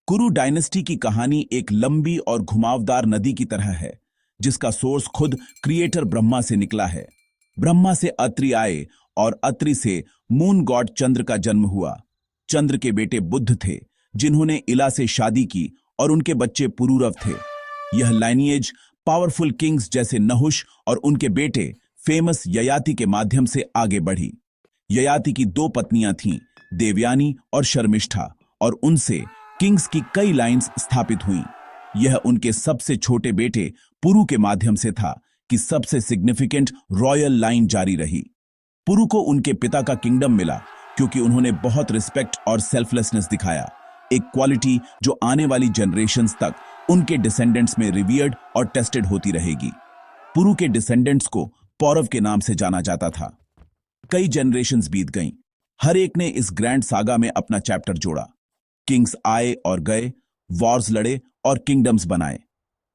कुरु डायनेस्टी की कहानी एक लंबी और घुमावदार नदी की तरह है, जिसका सोर्स खुद क्रिएटर ब्रह्मा से निकला है। ब्रह्मा से अत्रि आए और अत्रि से मून गॉड चंद्र का जन्म हुआ। चंद्र के बेटे बुध थे, जिन्होंने इला से शादी की और उनके बच्चे पुरूरव थे। यह लाइनिएज पावरफुल किंग्स जैसे नहुष और उनके बेटे फेमस ययाति के माध्यम से आगे बढ़ी। ययाति की दो पत्नियां थीं, देवयानी और शर्मिष्ठा, और उनसे किंग्स की कई लाइन्स स्थापित हुईं। यह उनके सबसे छोटे बेटे पुरु के माध्यम से था कि सबसे सिग्निफिकेंट रॉयल लाइन जारी रही। पुरु को उनके पिता का किंगडम मिला क्योंकि उन्होंने बहुत रिस्पेक्ट और सेल्फलेसनेस दिखाया, एक क्वालिटी जो आने वाली जनरेशन्स तक उनके डिसेंडेंट्स में रिवियर्ड और टेस्टेड होती रहेगी। पुरु के डिसेंडेंट्स को पौरव के नाम से जाना जाता था। कई जनरेशन्स बीत गईं, हर एक ने इस ग्रैंड सागा में अपना चैप्टर जोड़ा। किंग्स आए और गए, वॉर्स लड़े और किंगडम्स बनाए।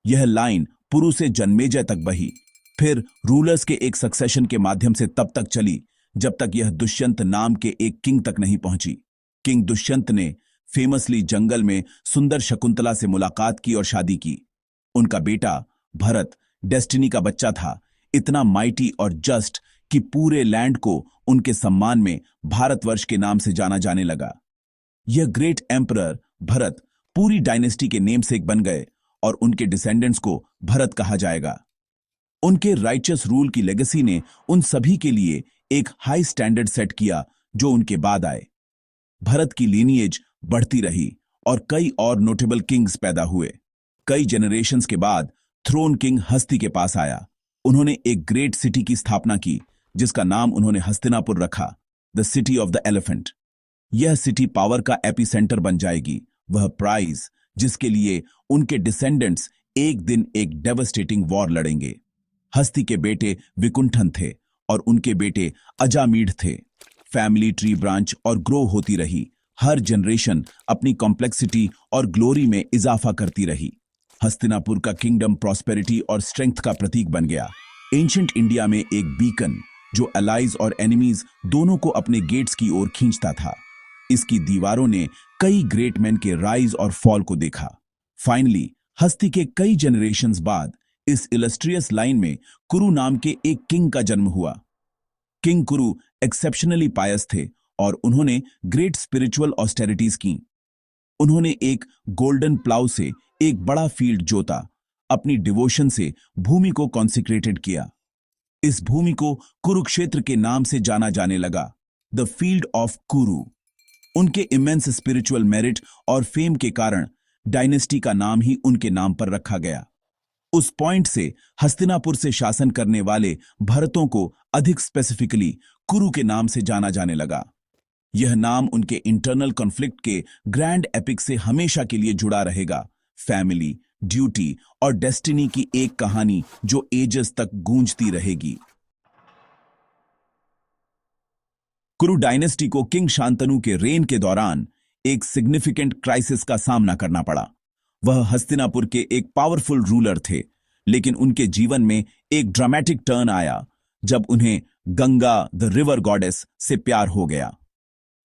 यह लाइन पुरु से जन्मेजय तक बही, फिर रूलर्स के एक सक्सेशन के माध्यम से तब तक चली जब तक यह दुष्यंत नाम के एक किंग तक नहीं पहुंची। किंग दुष्यंत ने फेमसली जंगल में सुंदर शकुंतला से मुलाकात की और शादी की। उनका बेटा भरत डेस्टिनी का बच्चा था, इतना माइटी और जस्ट कि पूरे लैंड को उनके सम्मान में भारतवर्ष के नाम से जाना जाने लगा। यह ग्रेट एम्परर भरत पूरी डायनेस्टी के नेमसेक बन गए और उनके डिसेंडेंट्स को भरत कहा जाएगा। उनके राइचस रूल की लेगेसी ने उन सभी के लिए एक हाई स्टैंडर्ड सेट किया जो उनके बाद आए। भरत की लीनिएज बढ़ती रही और कई और नोटेबल किंग्स पैदा हुए। कई जनरेशन्स के बाद थ्रोन किंग हस्ती के पास आया। उन्होंने एक ग्रेट सिटी की स्थापना की जिसका नाम उन्होंने हस्तिनापुर रखा, the city of the elephant. यह सिटी पावर का एपिसेंटर बन जाएगी, वह प्राइज जिसके लिए उनके डिसेंडेंट्स एक दिन एक डेवस्टेटिंग वॉर लड़ेंगे। हस्ती के बेटे विकुंठन थे और उनके बेटे अजामीढ़ थे। फैमिली ट्री ब्रांच और ग्रो होती रही। हर जनरेशन अपनी कॉम्प्लेक्सिटी और ग्लोरी में इजाफा करती रही। हस्तिनापुर का किंगडम प्रॉस्पेरिटी और स्ट्रेंथ का प्रतीक बन गया। एंशिएंट इंडिया में एक बीकन जो अलाइज और एनिमीज दोनों को अपने गेट्स की ओर खींचता था। इसकी दीवारों ने कई ग्रेट मैन के राइज और फॉल को देखा। फाइनली हस्ती के कई जनरेशन्स बाद इस इलस्ट्रियस लाइन में कुरु नाम के एक किंग का जन्म हुआ। किंग कुरु एक्सेप्शनली पायस थे और उन्होंने ग्रेट स्पिरिचुअल ऑस्टेरिटीज की। उन्होंने एक गोल्डन प्लाउ से एक बड़ा फील्ड जोता, अपनी डिवोशन से भूमि को कॉन्सिक्रेटेड किया। इस भूमि को कुरुक्षेत्र के नाम से जाना जाने लगा, द फील्ड ऑफ कुरु। उनके इमेंस स्पिरिचुअल मेरिट और फेम के कारण डायनेस्टी का नाम ही उनके नाम पर रखा गया। उस पॉइंट से हस्तिनापुर से शासन करने वाले भरतों को अधिक स्पेसिफिकली कुरु के नाम से जाना जाने लगा। यह नाम उनके इंटरनल कॉन्फ्लिक्ट के ग्रैंड एपिक से हमेशा के लिए जुड़ा रहेगा। फैमिली, ड्यूटी और डेस्टिनी की एक कहानी जो एजेस तक गूंजती रहेगी। कुरु डायनेस्टी को किंग शांतनु के रेन के दौरान एक सिग्निफिकेंट क्राइसिस का सामना करना पड़ा। वह हस्तिनापुर के एक पावरफुल रूलर थे, लेकिन उनके जीवन में एक ड्रामेटिक टर्न आया जब उन्हें गंगा द रिवर गॉडेस से प्यार हो गया।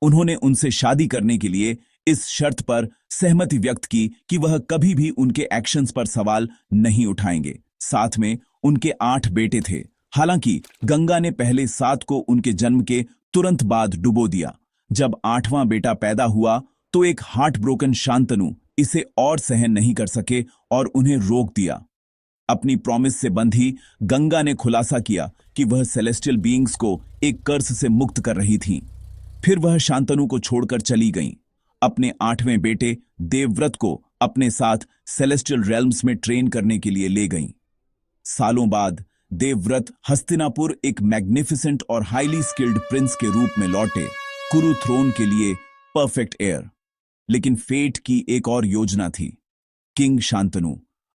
उन्होंने उनसे शादी करने के लिए इस शर्त पर सहमति व्यक्त की कि वह कभी भी उनके एक्शंस पर सवाल नहीं उठाएंगे। साथ में उनके 8 बेटे थे। हालांकि गंगा ने पहले 7 को उनके जन्म के तुरंत बाद डुबो दिया। जब 8वां बेटा पैदा हुआ तो एक हार्ट ब्रोकन शांतनु इसे और सहन नहीं कर सके और उन्हें रोक दिया। अपनी प्रॉमिस से बंधी गंगा ने खुलासा किया कि वह सेलेस्टियल बीइंग्स को एक कर्स से मुक्त कर रही थीं। फिर वह शांतनु को छोड़कर चली गईं। अपने 8वें बेटे देवव्रत को अपने साथ सेलेस्टियल रेल्म्स में ट्रेन करने के लिए ले गईं। सालों बाद देवव्रत हस्तिनापुर एक मैग्निफिसेंट और हाईली स्किल्ड प्रिंस के रूप में लौटे, कुरु थ्रोन के लिए परफेक्ट एयर। लेकिन फेट की एक और योजना थी। किंग शांतनु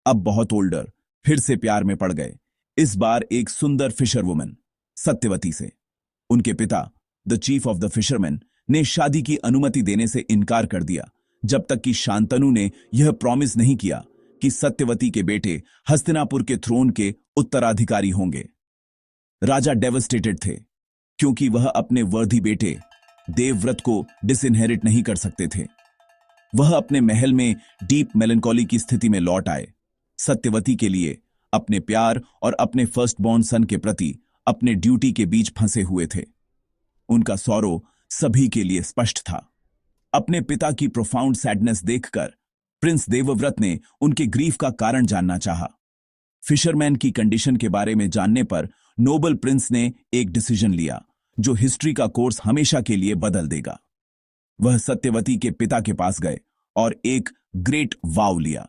अब बहुत ओल्डर फिर से प्यार में पड़ गए, इस बार एक सुंदर फिशर वुमन सत्यवती से। उनके पिता the chief of the fisherman ने शादी की अनुमति देने से इनकार कर दिया जब तक कि शांतनु ने यह प्रॉमिस नहीं किया कि सत्यवती के बेटे हस्तिनापुर के थ्रोन के उत्तराधिकारी होंगे। राजा डेवस्टेटेड थे क्योंकि वह अपने वर्दी बेटे देवव्रत को डिसइनहेरिट नहीं कर सकते थे। वह अपने महल में डीप मेलंकोली की स्थिति में लौट आए। सत्यवती के लिए अपने प्यार और अपने फर्स्ट बॉर्न सन के प्रति अपने ड्यूटी के बीच फंसे हुए थे। उनका सौरो सभी के लिए स्पष्ट था। अपने पिता की प्रोफाउंड सैडनेस देखकर प्रिंस देवव्रत ने उनके ग्रीफ का कारण जानना चाहा। फिशरमैन की कंडीशन के बारे में जानने पर नोबल प्रिंस ने एक डिसीजन लिया जो हिस्ट्री का कोर्स हमेशा के लिए बदल देगा। वह सत्यवती के पिता के पास गए और एक ग्रेट वाव लिया।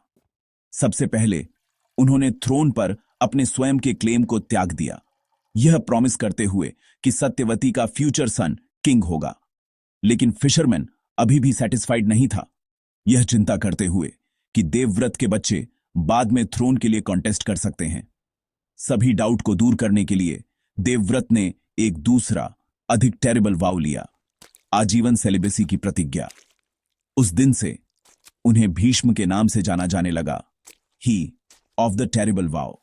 सबसे पहले उन्होंने थ्रोन पर अपने स्वयं के क्लेम को त्याग दिया, यह प्रॉमिस करते हुए कि सत्यवती का फ्यूचर सन किंग होगा। लेकिन फिशरमैन अभी भी सेटिस्फाइड नहीं था, यह चिंता करते हुए कि देवव्रत के बच्चे बाद में थ्रोन के लिए कॉन्टेस्ट कर सकते हैं। सभी डाउट को दूर करने के लिए देवव्रत ने एक दूसरा अधिक टेरिबल वाव लिया, आजीवन सेलिबेसी की प्रतिज्ञा। उस दिन से उन्हें भीष्म के नाम से जाना जाने लगा, ही ऑफ द टेरिबल वाव।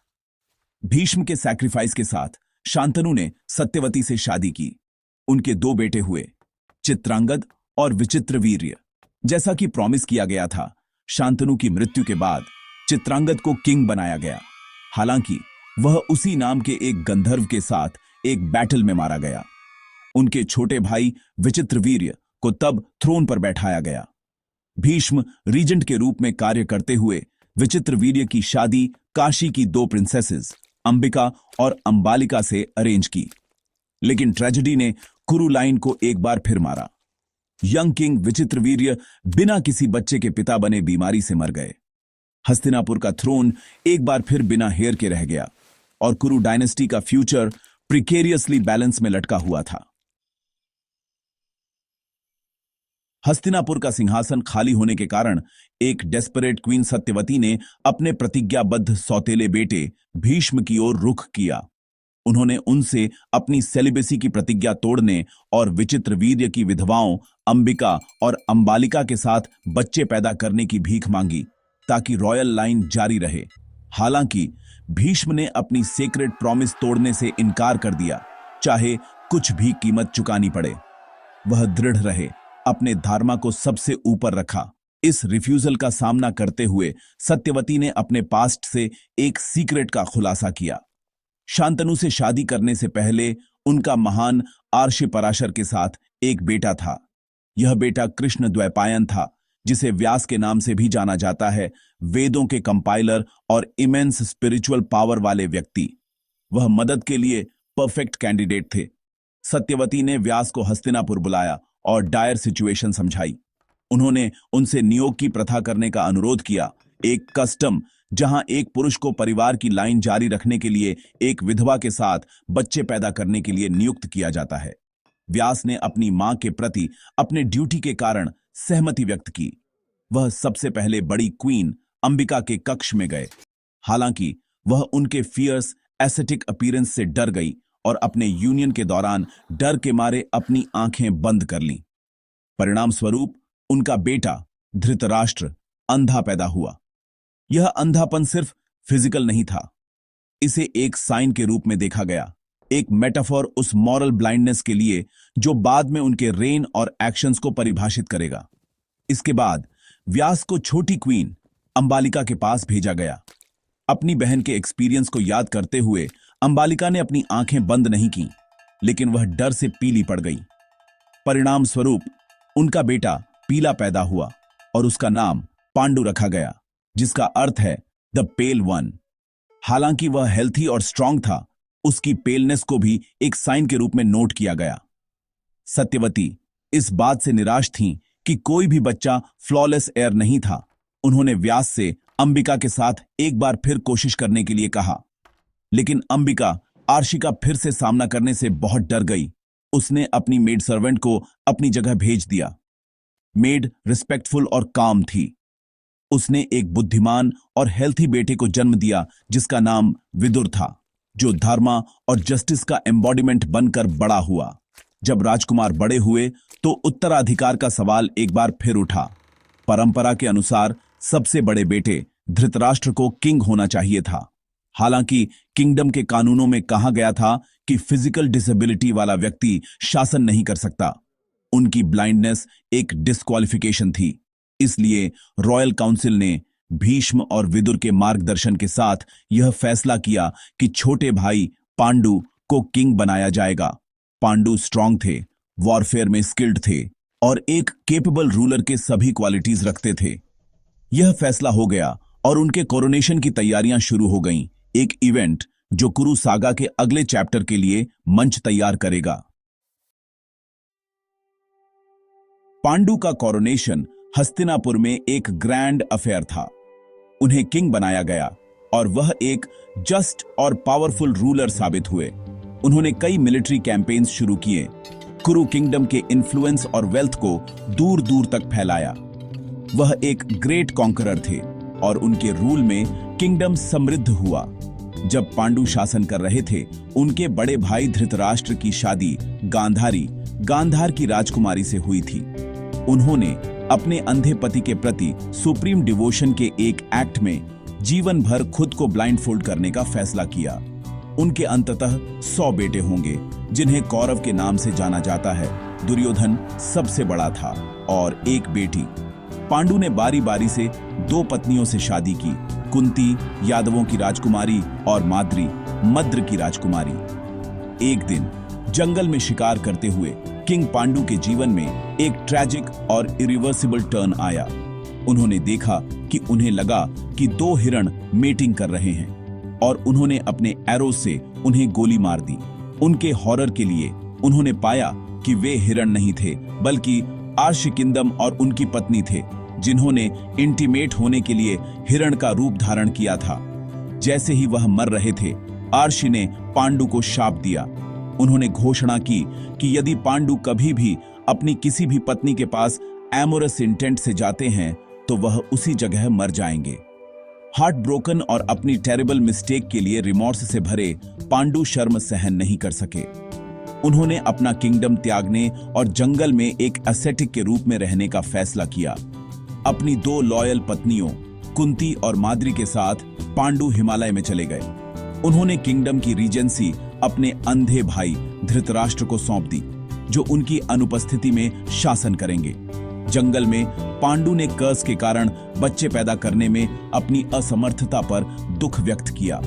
भीष्म के सैक्रिफाइस के साथ शांतनु ने सत्यवती से शादी की। उनके 2 बेटे हुए, चित्रांगद और विचित्रवीर्य। जैसा कि प्रॉमिस किया गया था, शांतनु की मृत्यु के बाद चित्रांगद को किंग बनाया गया। हालांकि वह उसी नाम के एक गंधर्व के साथ एक बैटल में मारा गया। उनके छोटे भाई विचित्रवीर्य को तब थ्रोन पर बैठाया गया। भीष्म रीजेंट के रूप में कार्य करते हुए विचित्रवीर्य की शादी काशी की 2 प्रिंसेसेस अंबिका और अंबालिका से अरेंज की। लेकिन ट्रेजेडी ने कुरु लाइन को एक बार फिर मारा। यंग किंग विचित्रवीर्य बिना किसी बच्चे के पिता बने बीमारी से मर गए। हस्तिनापुर का थ्रोन एक बार फिर बिना हेयर के रह गया और कुरु डायनेस्टी का फ्यूचर प्रिकेरियसली बैलेंस में लटका हुआ था। हस्तिनापुर का सिंहासन खाली होने के कारण एक डेस्परेट क्वीन सत्यवती ने अपने प्रतिज्ञाबद्ध सौतेले बेटे भीष्म की ओर रुख किया। उन्होंने उनसे अपनी सेलिबेसी की प्रतिज्ञा तोड़ने और विचित्रवीर्य की विधवाओं अंबिका और अंबालिका के साथ बच्चे पैदा करने की भीख मांगी ताकि रॉयल लाइन जारी रहे। हालांकि भीष्म ने अपनी सेक्रेट प्रॉमिस तोड़ने से इनकार कर दिया, चाहे कुछ भी कीमत चुकानी पड़े। वह दृढ़ रहे, अपने धर्म को सबसे ऊपर रखा। इस रिफ्यूजल का सामना करते हुए सत्यवती ने अपने पास्ट से एक सीक्रेट का खुलासा किया। शांतनु से शादी करने से पहले उनका महान आर्षि पराशर के साथ एक बेटा था। यह बेटा कृष्ण द्वैपायन था, जिसे व्यास के नाम से भी जाना जाता है, वेदों के कंपाइलर और इमेंस स्पिरिचुअल पावर वाले व्यक्ति। वह मदद के लिए परफेक्ट कैंडिडेट थे। सत्यवती ने व्यास को हस्तिनापुर बुलाया और डायर सिचुएशन समझाई। उन्होंने उनसे नियोग की प्रथा करने का अनुरोध किया, एक कस्टम जहां एक पुरुष को परिवार की लाइन जारी रखने के लिए एक विधवा के साथ बच्चे पैदा करने के लिए नियुक्त किया जाता है। व्यास ने अपनी मां के प्रति अपने ड्यूटी के कारण सहमति व्यक्त की। वह सबसे पहले बड़ी क्वीन अंबिका के कक्ष में गए। हालांकि वह उनके फियर्स एस्थेटिक अपीयरेंस से डर गई और अपने यूनियन के दौरान डर के मारे अपनी आंखें बंद कर लीं। परिणाम स्वरूप उनका बेटा धृतराष्ट्र अंधा पैदा हुआ। यह अंधापन सिर्फ फिजिकल नहीं था, इसे एक साइन के रूप में देखा गया, एक मेटाफॉर उस मॉरल ब्लाइंडनेस के लिए जो बाद में उनके रेन और एक्शंस को परिभाषित करेगा। इसके बाद व्यास को छोटी क्वीन अंबालिका के पास भेजा गया। अपनी बहन के एक्सपीरियंस को याद करते हुए अंबालिका ने अपनी आंखें बंद नहीं की, लेकिन वह डर से पीली पड़ गई। परिणाम स्वरूप उनका बेटा पीला पैदा हुआ और उसका नाम पांडु रखा गया, जिसका अर्थ है द पेल वन। हालांकि वह हेल्थी और स्ट्रांग था, उसकी पेलनेस को भी एक साइन के रूप में नोट किया गया। सत्यवती इस बात से निराश थीं कि कोई भी बच्चा फ्लॉलेस एयर नहीं था। उन्होंने व्यास से अंबिका के साथ एक बार फिर कोशिश करने के लिए कहा, लेकिन अंबिका आर्षि का फिर से सामना करने से बहुत डर गई। उसने अपनी मेड सर्वेंट को अपनी जगह भेज दिया। मेड रिस्पेक्टफुल और काम थी। उसने एक बुद्धिमान और हेल्थी बेटे को जन्म दिया जिसका नाम विदुर था, जो धर्म और जस्टिस का एम्बॉडीमेंट बनकर बड़ा हुआ। जब राजकुमार बड़े हुए तो उत्तराधिकार का सवाल एक बार फिर उठा। परंपरा के अनुसार सबसे बड़े बेटे धृतराष्ट्र को किंग होना चाहिए था। हालांकि किंगडम के कानूनों में कहा गया था कि फिजिकल डिसेबिलिटी वाला व्यक्ति शासन नहीं कर सकता। उनकी ब्लाइंडनेस एक डिस्क्वालिफिकेशन थी। इसलिए रॉयल काउंसिल ने भीष्म और विदुर के मार्गदर्शन के साथ यह फैसला किया कि छोटे भाई पांडु को किंग बनाया जाएगा। पांडु स्ट्रांग थे, वॉरफेयर में स्किल्ड थे और एक केपेबल रूलर के सभी क्वालिटीज रखते थे। यह फैसला हो गया और उनके कोरोनेशन की तैयारियां शुरू हो गईं, एक इवेंट जो कुरु सागा के अगले चैप्टर के लिए मंच तैयार करेगा। पांडु का कोरोनेशन हस्तिनापुर में एक ग्रैंड अफेयर था। उन्हें किंग बनाया गया और वह एक जस्ट और पावरफुल रूलर साबित हुए। उन्होंने कई मिलिट्री कैंपेन्स शुरू किए, कुरु किंगडम के इन्फ्लुएंस और वेल्थ को दूर दूर तक फैलाया। वह एक ग्रेट कॉन्करर थे और उनके रूल में किंगडम समृद्ध हुआ। जब पांडु शासन कर रहे थे, उनके बड़े भाई धृतराष्ट्र की शादी गांधार की राजकुमारी से हुई थी। उन्होंने अपने अंधे पति के प्रति सुप्रीम डिवोशन के एक एक्ट में जीवन भर खुद को ब्लाइंडफोल्ड करने का फैसला किया। उनके अंततः 100 बेटे होंगे, जिन्हें कौरव के नाम से जाना जाता है। दुर्योधन सबसे बड़ा था और एक बेटी। पांडु ने बारी बारी से 2 पत्नियों से शादी की, कुंती यादवों की राजकुमारी और माद्री मद्र की राजकुमारी। एक दिन जंगल में शिकार करते हुए किंग पांडु के जीवन में एक ट्रैजिक और इरिवर्सिबल टर्न आया। उन्होंने देखा कि उन्हें लगा कि 2 हिरण मेटिंग कर रहे हैं और उन्होंने अपने एरो से उन्हें गोली मार दी। उनके हॉरर के लिए उन्होंने पाया कि वे हिरण नहीं थे, बल्कि आर्शिकिंदम और उनकी पत्नी थे, जिन्होंने इंटीमेट होने के लिए हिरण का रूप धारण किया था। जैसे ही वह मर रहे थे, आर्शी ने पांडु को शाप दिया। उन्होंने घोषणा की कि यदि पांडु कभी भी अपनी किसी भी पत्नी के पास एमोरस इंटेंट से जाते हैं तो वह उसी जगह मर जाएंगे। हार्ट ब्रोकन और अपनी टेरिबल मिस्टेक के लिए रिमॉर्स से भरे पांडु शर्म सहन नहीं कर सके। उन्होंने अपना किंगडम त्यागने और जंगल में एक एसेटिक के रूप में रहने का फैसला किया। अपनी 2 लॉयल पत्नियों कुंती और माद्री के साथ पांडु हिमालय में चले गए। उन्होंने किंगडम की रीजेंसी अपने अंधे भाई धृतराष्ट्र को सौंप दी, जो उनकी अनुपस्थिति में शासन करेंगे। जंगल में पांडु ने कर्स के कारण बच्चे पैदा करने में अपनी असमर्थता पर दुख व्यक्त किया।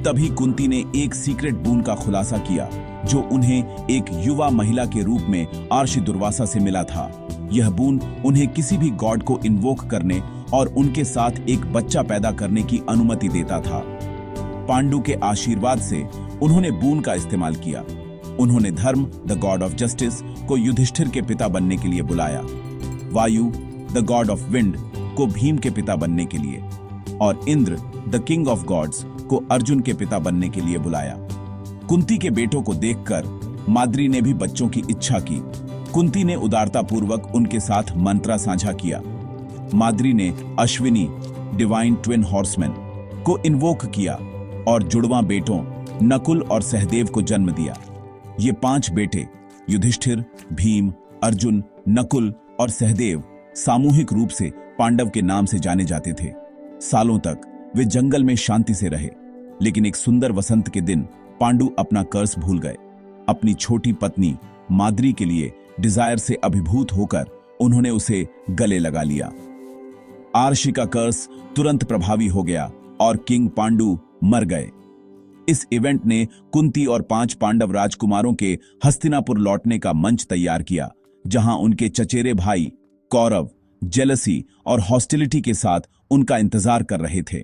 तभी कुंती ने एक सीक्रेट बून का खुलासा किया, जो उन्हें एक युवा महिला के रूप में आर्षि दुर्वासा से मिला था। यह बून उन्हें किसी भी गॉड को इन्वोक करने और उनके साथ एक बच्चा पैदा करने की अनुमति देता था। पांडु के आशीर्वाद से उन्होंने बून का इस्तेमाल किया। उन्होंने धर्म द गॉड ऑफ जस्टिस को युधिष्ठिर के पिता बनने के लिए बुलाया, वायु द गॉड ऑफ विंड को भीम के पिता बनने के लिए और Indra the king of gods को अर्जुन के पिता बनने के लिए बुलाया। कुंती के बेटों को देखकर माद्री ने भी बच्चों की इच्छा की। कुंती ने उदारतापूर्वक उनके साथ मंत्रा साझा किया। माद्री ने अश्विनी डिवाइन ट्विन हॉर्समैन को इन्वोक किया और जुड़वा बेटों नकुल और सहदेव को जन्म दिया। ये 5 बेटे युधिष्ठिर, भीम, अर्जुन, नकुल और सहदेव सामूहिक रूप से पांडव के नाम से जाने जाते थे। सालों तक वे जंगल में शांति से रहे, लेकिन एक सुंदर वसंत के दिन पांडु अपना कर्स भूल गए। अपनी छोटी पत्नी माद्री के लिए डिजायर से अभिभूत होकर उन्होंने उसे गले लगा लिया। आर्षि का कर्स तुरंत प्रभावी हो गया और किंग पांडु मर गए। इस इवेंट ने कुंती और 5 पांडव राजकुमारों के हस्तिनापुर लौटने का मंच तैयार किया, जहां उनके चचेरे भाई कौरव जेलसी और हॉस्टिलिटी के साथ उनका इंतजार कर रहे थे।